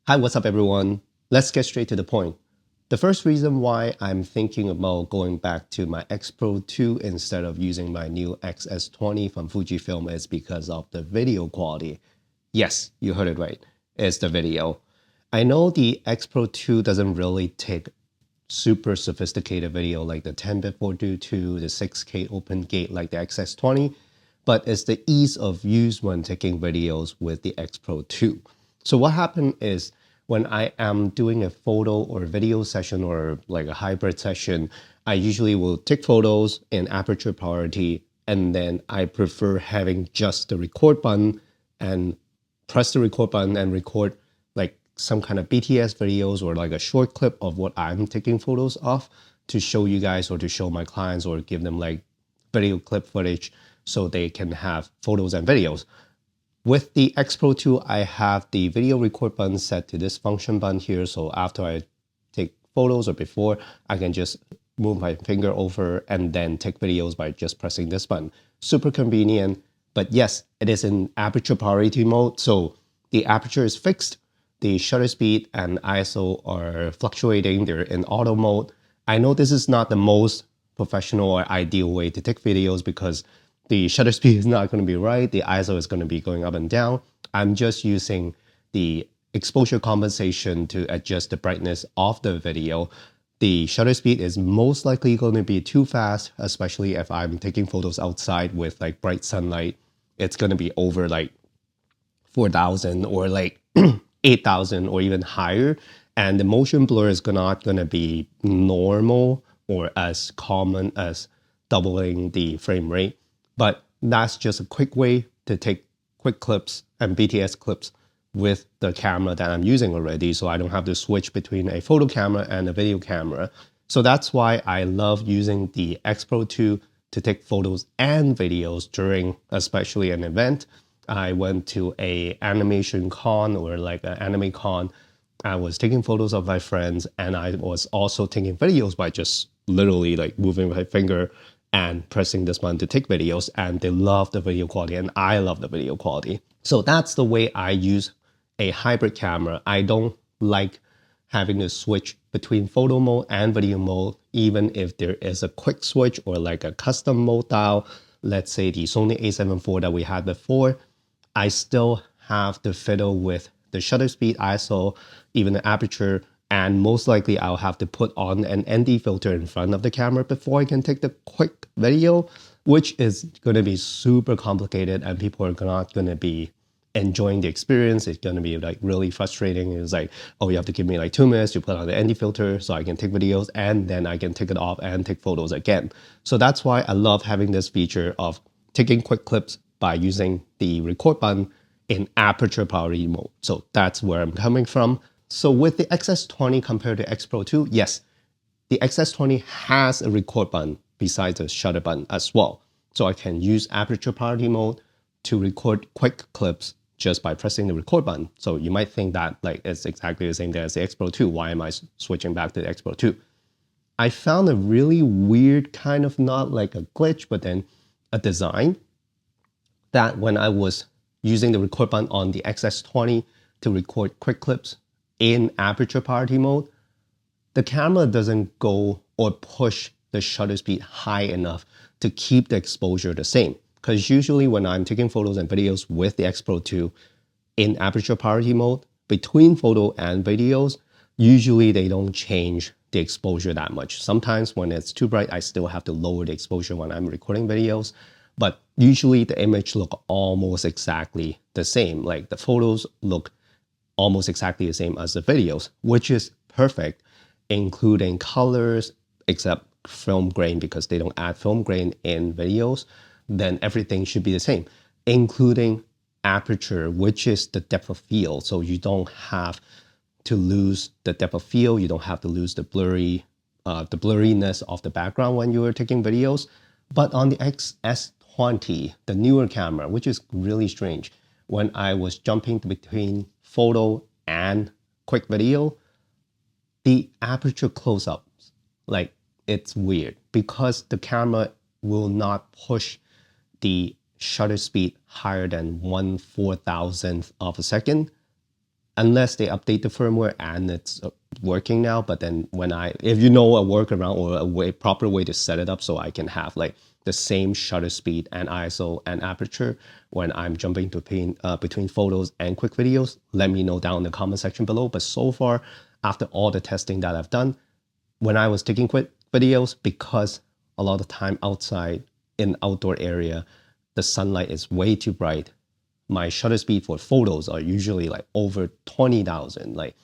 Hi, what's up everyone? Let's get straight to the point. The first reason why I'm thinking about going back to my XPro2 instead of using my new XS20 from Fujifilm is because of the video quality. Yes, you heard it right. It's the video. I know the XPro2 doesn't really take super sophisticated video like the 10-bit 422, the 6K open gate like the XS20, but it's the ease of use when taking videos with the XPro2. So what happened is when I am doing a photo or video session or like a hybrid session, I usually will take photos in aperture priority, and then I prefer having just the record button and press the record button and record like some kind of BTS videos or like a short clip of what I'm taking photos of to show you guys or to show my clients or give them like video clip footage so they can have photos and videos. With the XPro2, I have the video record button set to this function button here. So after I take photos or before, I can just move my finger over and then take videos by just pressing this button. Super convenient, but yes, it is in aperture priority mode. So the aperture is fixed. The shutter speed and ISO are fluctuating. They're in auto mode. I know this is not the most professional or ideal way to take videos because the shutter speed is not going to be right. The ISO is going to be going up and down. I'm just using the exposure compensation to adjust the brightness of the video. The shutter speed is most likely going to be too fast, especially if I'm taking photos outside with like bright sunlight. It's going to be over like 4,000 or like 8,000 or even higher. And the motion blur is not going to be normal or as common as doubling the frame rate. But that's just a quick way to take quick clips and BTS clips with the camera that I'm using already, so I don't have to switch between a photo camera and a video camera. So that's why I love using the XPro2 to take photos and videos during especially an event. I went to a animation con or like an anime con. I was taking photos of my friends and I was also taking videos by just literally like moving my finger and pressing this button to take videos, and they love the video quality and I love the video quality. So that's the way I use a hybrid camera. I don't like having to switch between photo mode and video mode, even if there is a quick switch or like a custom mode dial. Let's say the Sony a7 IV that we had before, I still have to fiddle with the shutter speed, ISO, even the aperture, and most likely I'll have to put on an ND filter in front of the camera before I can take the quick video, which is going to be super complicated and people are not going to be enjoying the experience. It's going to be like really frustrating. It's like, oh, you have to give me like 2 minutes to put on the ND filter so I can take videos and then I can take it off and take photos again. So that's why I love having this feature of taking quick clips by using the record button in aperture priority mode. So that's where I'm coming from. So with the XS20 compared to XPro2, yes, the XS20 has a record button besides the shutter button as well. So I can use aperture priority mode to record quick clips just by pressing the record button. So you might think that like it's exactly the same thing as the XPro2. Why am I switching back to the XPro2? I found a really weird kind of, not like a glitch, but then a design that when I was using the record button on the XS20 to record quick clips in aperture priority mode, the camera doesn't go or push the shutter speed high enough to keep the exposure the same. Because usually when I'm taking photos and videos with the XPro2 in aperture priority mode, between photo and videos, usually they don't change the exposure that much. Sometimes when it's too bright, I still have to lower the exposure when I'm recording videos. But usually the image look almost exactly the same. Like the photos look almost exactly the same as the videos, which is perfect, including colors, except film grain, because they don't add film grain in videos. Then everything should be the same, including aperture, which is the depth of field. So you don't have to lose the depth of field. You don't have to lose the blurriness of the background when you are taking videos. But on the XS20, the newer camera, which is really strange, when I was jumping between photo and quick video, the aperture close-ups, like it's weird because the camera will not push the shutter speed higher than 1/4000th of a second. unless they update the firmware and it's working now. But then if you know a workaround or proper way to set it up so I can have like the same shutter speed and ISO and aperture when I'm jumping between photos and quick videos, let me know down in the comment section below. But so far, after all the testing that I've done, when I was taking quick videos, because a lot of time outside in outdoor area, the sunlight is way too bright, my shutter speed for photos are usually like over 20,000, like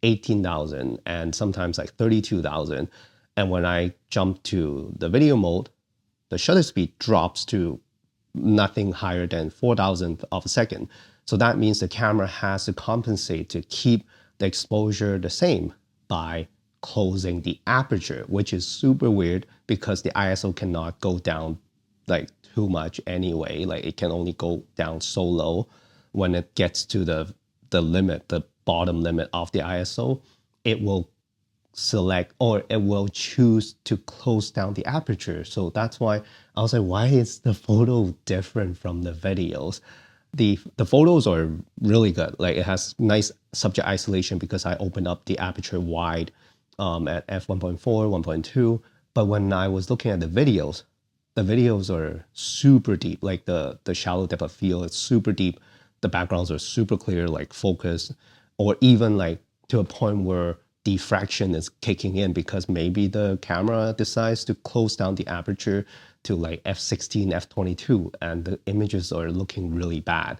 18,000, and sometimes like 32,000. And when I jump to the video mode, the shutter speed drops to nothing higher than 4,000th of a second. So that means the camera has to compensate to keep the exposure the same by closing the aperture, which is super weird because the ISO cannot go down like too much anyway. Like it can only go down so low. When it gets to the limit, the bottom limit of the ISO, it will select or it will choose to close down the aperture. So that's why I was like, why is the photo different from the videos? The photos are really good. Like it has nice subject isolation because I opened up the aperture wide at f1.4, 1.2. But when I was looking at the videos are super deep. Like the shallow depth of field is super deep. The backgrounds are super clear, like focus, or even like to a point where diffraction is kicking in because maybe the camera decides to close down the aperture to like f16, f22, and the images are looking really bad.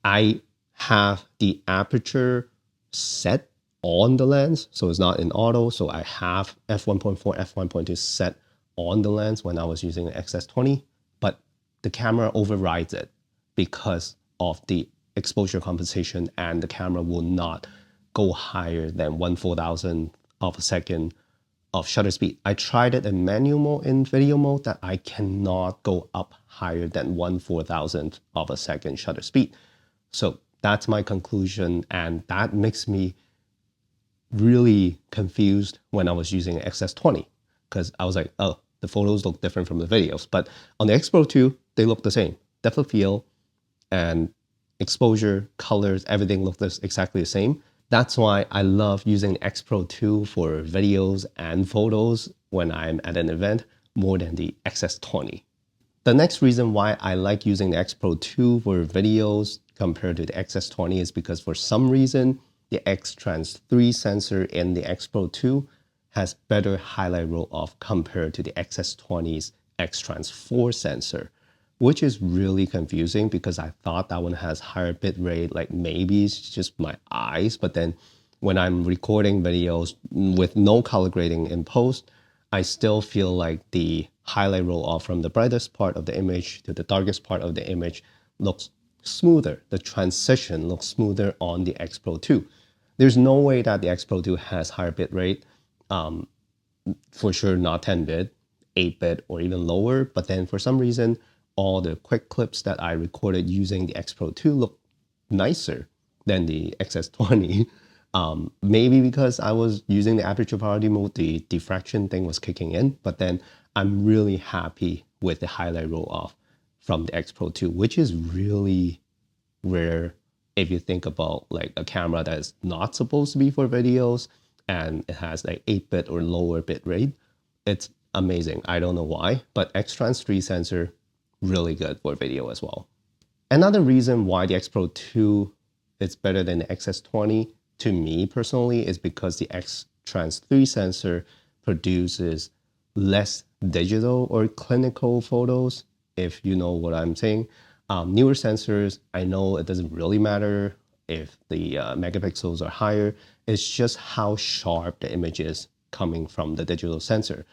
I have the aperture set on the lens, so it's not in auto. So I have f1.4, f1.2 set on the lens when I was using the XS20, but the camera overrides it because of the exposure compensation, and the camera will not go higher than 1/4000th of a second of shutter speed. I tried it in manual mode, in video mode, that I cannot go up higher than 1/4000th of a second shutter speed. So that's my conclusion, and that makes me really confused when I was using XS20 because I was like, oh, the photos look different from the videos. But on the XPro2, they look the same. Depth of field and exposure, colors, everything looks exactly the same. That's why I love using the XPro2 for videos and photos when I'm at an event more than the XS20. The next reason why I like using the XPro2 for videos compared to the XS20 is because for some reason, the XTransIII sensor in the XPro2 has better highlight roll-off compared to the XS20's XTransIV sensor, which is really confusing because I thought that one has higher bit rate, like maybe it's just my eyes, but then when I'm recording videos with no color grading in post, I still feel like the highlight roll-off from the brightest part of the image to the darkest part of the image looks smoother. The transition looks smoother on the XPro2. There's no way that the XPro2 has higher bit rate. For sure not 10-bit, 8-bit, or even lower. But then for some reason, all the quick clips that I recorded using the XPro2 look nicer than the XS20. Maybe because I was using the aperture priority mode, the diffraction thing was kicking in. But then I'm really happy with the highlight roll-off from the XPro2, which is really rare if you think about like a camera that is not supposed to be for videos and it has like 8-bit or lower bit rate. It's amazing. I don't know why, but XTransIII sensor, really good for video as well. Another reason why the XPro2 is better than the XS20 to me personally is because the XTransIII sensor produces less digital or clinical photos, if you know what I'm saying. Newer sensors, I know it doesn't really matter if the megapixels are higher. It's just how sharp the image is coming from the digital sensor.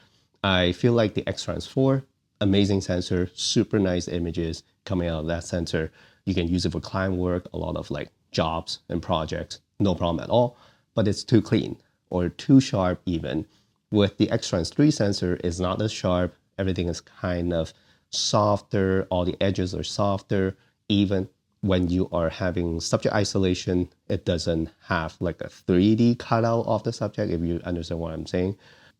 I feel like the XTransIV, amazing sensor, super nice images coming out of that sensor. You can use it for client work, a lot of like jobs and projects, no problem at all, but it's too clean or too sharp even. With the XTransIII sensor, it's not as sharp. Everything is kind of softer, all the edges are softer. Even when you are having subject isolation, it doesn't have like a 3D cutout of the subject, if you understand what I'm saying.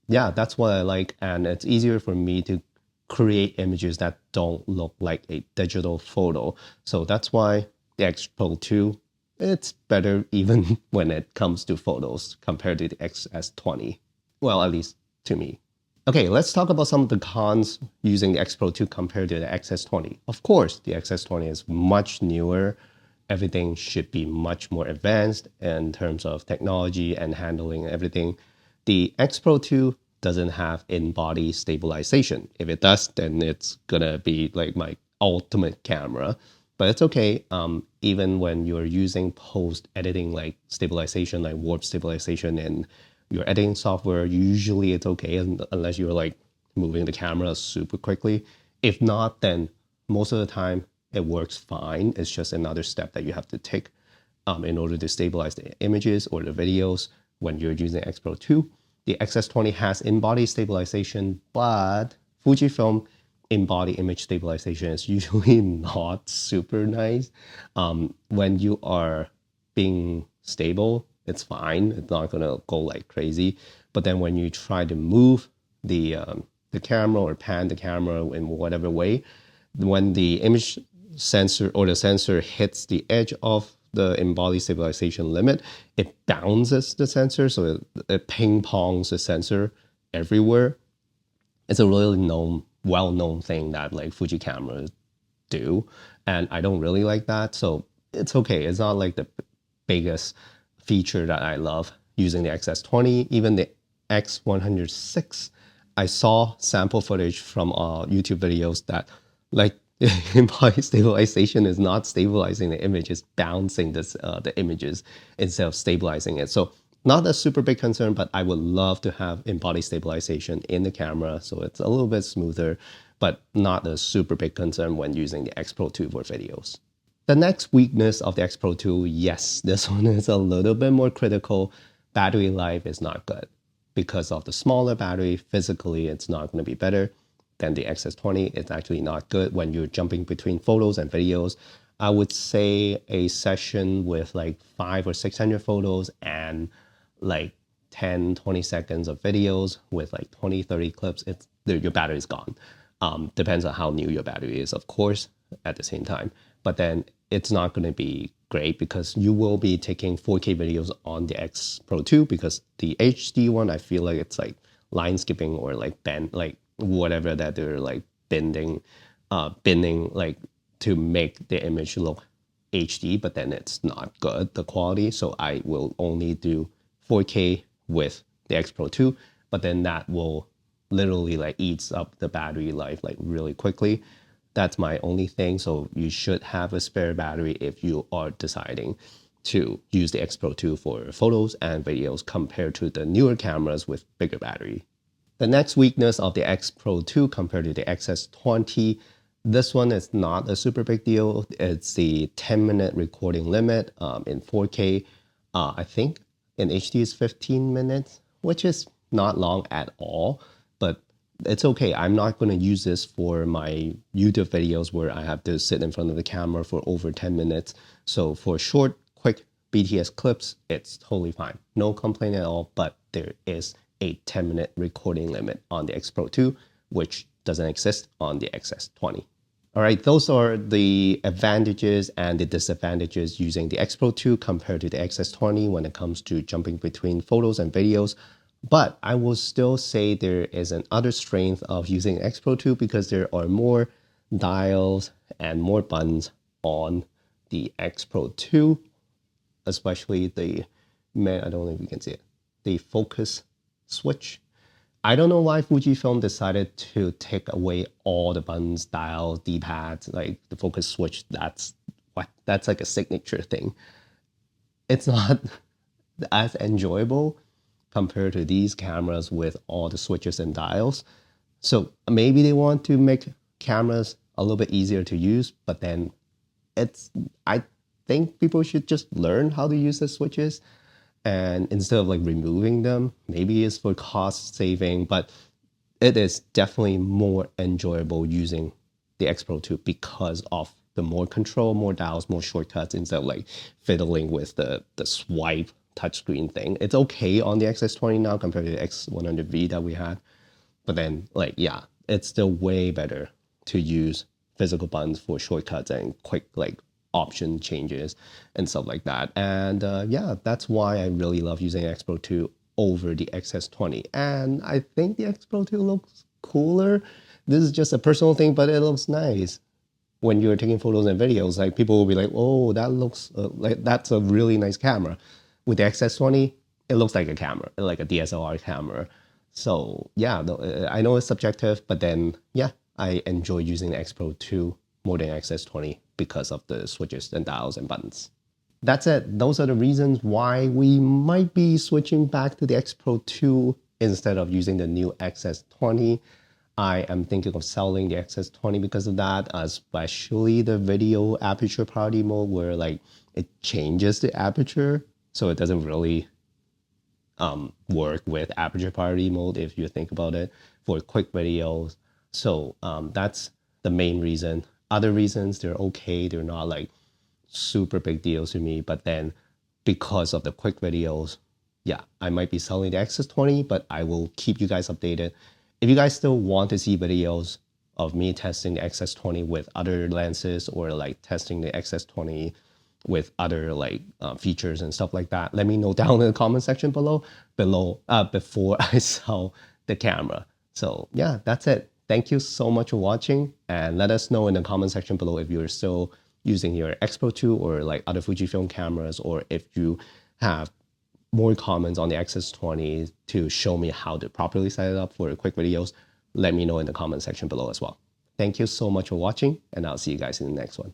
Yeah, that's what I like, and it's easier for me to create images that don't look like a digital photo. So that's why the XPro2 it's better even when it comes to photos compared to the XS20. Well, at least to me. Okay, let's talk about some of the cons using the XPro2 compared to the XS20. Of course, the XS20 is much newer. Everything should be much more advanced in terms of technology and handling everything. The XPro2 doesn't have in-body stabilization. If it does, then it's gonna be like my ultimate camera. But it's okay. Even when you're using post-editing like stabilization, like warp stabilization and your editing software, usually it's okay unless you're like moving the camera super quickly. If not, then most of the time it works fine. It's just another step that you have to take in order to stabilize the images or the videos when you're using XPro2. The XS20 has in-body stabilization, but Fujifilm in-body image stabilization is usually not super nice. When you are being stable, it's fine. It's not gonna go like crazy. But then when you try to move the camera or pan the camera in whatever way, when the image sensor or the sensor hits the edge of the in-body stabilization limit, it bounces the sensor, so it ping-pongs the sensor everywhere. It's a really well-known thing that like Fuji cameras do, and I don't really like that. So it's okay. It's not like the biggest feature that I love using the XS20. Even the X106, I saw sample footage from YouTube videos that like in-body stabilization is not stabilizing the image, it's bouncing the images instead of stabilizing it. So not a super big concern, but I would love to have in-body stabilization in the camera so it's a little bit smoother, but not a super big concern when using the XPro2 for videos. The next weakness of the XPro2, yes, this one is a little bit more critical. Battery life is not good. Because of the smaller battery, physically it's not going to be better than the XS20. It's actually not good when you're jumping between photos and videos. I would say a session with like 500 or 600 photos and like 10, 20 seconds of videos with like 20, 30 clips, your battery is gone. Depends on how new your battery is, of course, at the same time. But then it's not going to be great because you will be taking 4K videos on the XPro2 because the HD one, I feel like it's like line skipping or like bend, like whatever that they're like bending like to make the image look HD, but then it's not good, the quality. So I will only do 4K with the XPro2, but then that will literally like eats up the battery life like really quickly. That's my only thing. So you should have a spare battery if you are deciding to use the XPro2 for photos and videos compared to the newer cameras with bigger battery. The next weakness of the XPro2 compared to the XS20, this one is not a super big deal. It's the 10-minute recording limit in 4K. I think in HD is 15 minutes, which is not long at all, but it's okay. I'm not going to use this for my YouTube videos where I have to sit in front of the camera for over 10 minutes. So for short, quick BTS clips, it's totally fine. No complaint at all, but there is a 10-minute recording limit on the XPro2, which doesn't exist on the XS20. All right, those are the advantages and the disadvantages using the XPro2 compared to the XS20 when it comes to jumping between photos and videos. But I will still say there is an other strength of using XPro2 because there are more dials and more buttons on the XPro2, especially I don't know if you can see it, the focus switch. I don't know why Fujifilm decided to take away all the buttons, dials, D-pads, like the focus switch. That's like a signature thing. It's not as enjoyable compared to these cameras with all the switches and dials. So maybe they want to make cameras a little bit easier to use, but then I think people should just learn how to use the switches. And instead of like removing them, maybe it's for cost saving, but it is definitely more enjoyable using the XPro2 because of the more control, more dials, more shortcuts instead of like fiddling with the swipe touchscreen thing. It's okay on the XS20 now compared to the X100V that we had. But then like, yeah, it's still way better to use physical buttons for shortcuts and quick like option changes and stuff like that. And yeah, that's why I really love using XPro 2 over the XS20. And I think the XPro 2 looks cooler. This is just a personal thing, but it looks nice. When you're taking photos and videos, like people will be like, oh, that looks like that's a really nice camera. With the XS20, it looks like a camera, like a DSLR camera. So yeah, I know it's subjective, but then yeah, I enjoy using the XPro 2 more than XS20 because of the switches and dials and buttons. That's it. Those are the reasons why we might be switching back to the XPro 2 instead of using the new XS20. I am thinking of selling the XS20 because of that, especially the video aperture priority mode where like it changes the aperture. So it doesn't really work with aperture priority mode if you think about it for quick videos. So that's the main reason. Other reasons, they're okay. They're not like super big deals to me. But then because of the quick videos, yeah, I might be selling the XS20, but I will keep you guys updated. If you guys still want to see videos of me testing the XS20 with other lenses or like testing the XS20 with other like features and stuff like that, let me know down in the comment section below before I sell the camera. So yeah, that's it. Thank you so much for watching, and let us know in the comment section below if you're still using your XPro 2 or like other Fujifilm cameras, or if you have more comments on the XS20 to show me how to properly set it up for quick videos. Let me know in the comment section below as well. Thank you so much for watching, and I'll see you guys in the next one.